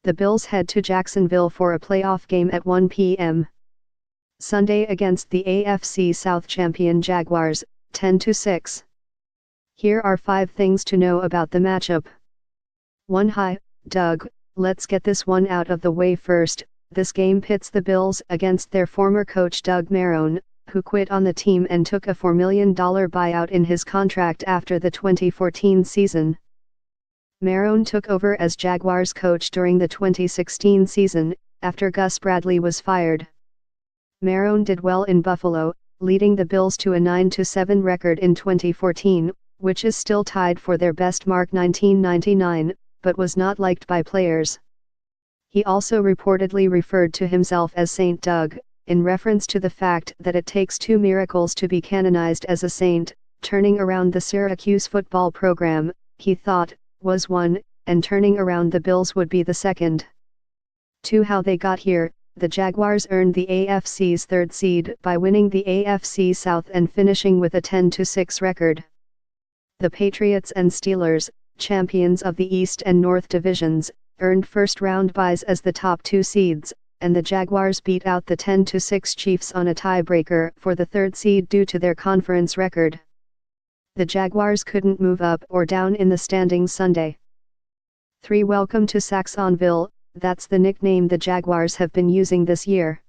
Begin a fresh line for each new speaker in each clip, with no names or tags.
The Bills head to Jacksonville for a playoff game at 1 p.m. Sunday against the AFC South champion Jaguars, 10-6. Here are 5 things to know about the matchup. 1. Hi, Doug, let's get this one out of the way first. This game pits the Bills against their former coach Doug Marrone, who quit on the team and took a $4 million buyout in his contract after the 2014 season. Marrone took over as Jaguars coach during the 2016 season, after Gus Bradley was fired. Marrone did well in Buffalo, leading the Bills to a 9-7 record in 2014, which is still tied for their best mark 1999, but was not liked by players. He also reportedly referred to himself as Saint Doug, in reference to the fact that it takes 2 miracles to be canonized as a saint. Turning around the Syracuse football program, he thought, was one, and turning around the Bills would be the second. 2. How they got here. The Jaguars earned the AFC's 3rd seed by winning the AFC South and finishing with a 10-6 record. The Patriots and Steelers, champions of the East and North divisions, earned first-round byes as the top 2 seeds, and the Jaguars beat out the 10-6 Chiefs on a tiebreaker for the 3rd seed due to their conference record. The Jaguars couldn't move up or down in the standings Sunday. 3. Welcome to Saxonville. That's the nickname the Jaguars have been using this year.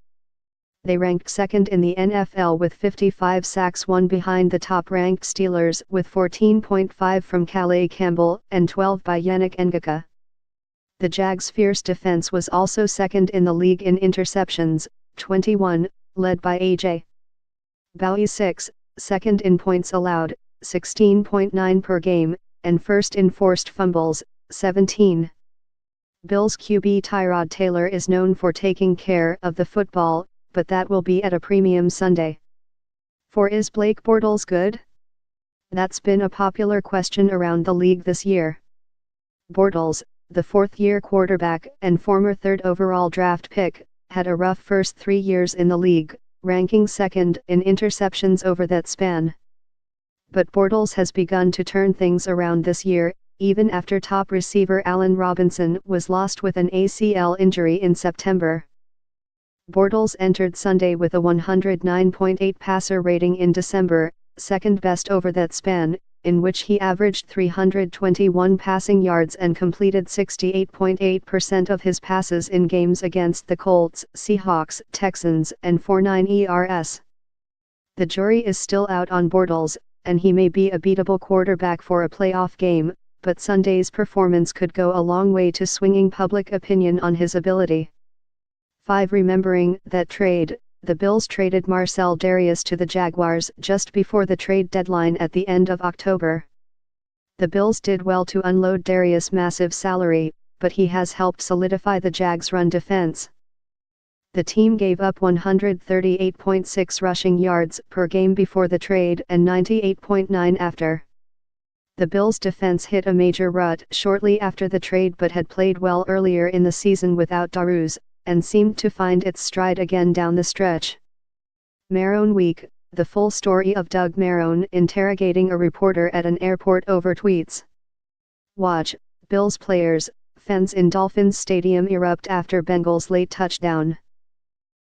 They ranked 2nd in the NFL with 55 sacks, one behind the top-ranked Steelers with 14.5 from Calais Campbell and 12 by Yannick Ngaka. The Jags' fierce defense was also 2nd in the league in interceptions, 21, led by A.J. Bowie 6, 2nd in points allowed, 16.9 per game, and 1st in forced fumbles, 17. Bills QB Tyrod Taylor is known for taking care of the football, but that will be at a premium Sunday. 4. Is Blake Bortles good? That's been a popular question around the league this year. Bortles, the 4th-year quarterback and former 3rd overall draft pick, had a rough first 3 years in the league, ranking 2nd in interceptions over that span. But Bortles has begun to turn things around this year, even after top receiver Allen Robinson was lost with an ACL injury in September. Bortles entered Sunday with a 109.8 passer rating in December, 2nd best over that span, in which he averaged 321 passing yards and completed 68.8% of his passes in games against the Colts, Seahawks, Texans, and 4.9 ERS. The jury is still out on Bortles, and he may be a beatable quarterback for a playoff game, but Sunday's performance could go a long way to swinging public opinion on his ability. 5. Remembering that trade, the Bills traded Marcell Dareus to the Jaguars just before the trade deadline at the end of October. The Bills did well to unload Dareus' massive salary, but he has helped solidify the Jags' run defense. The team gave up 138.6 rushing yards per game before the trade and 98.9 after. The Bills' defense hit a major rut shortly after the trade but had played well earlier in the season without Dareus, and seemed to find its stride again down the stretch. Marrone Week, the full story of Doug Marrone interrogating a reporter at an airport over tweets. Watch, Bills players, fans in Dolphins Stadium erupt after Bengals late touchdown.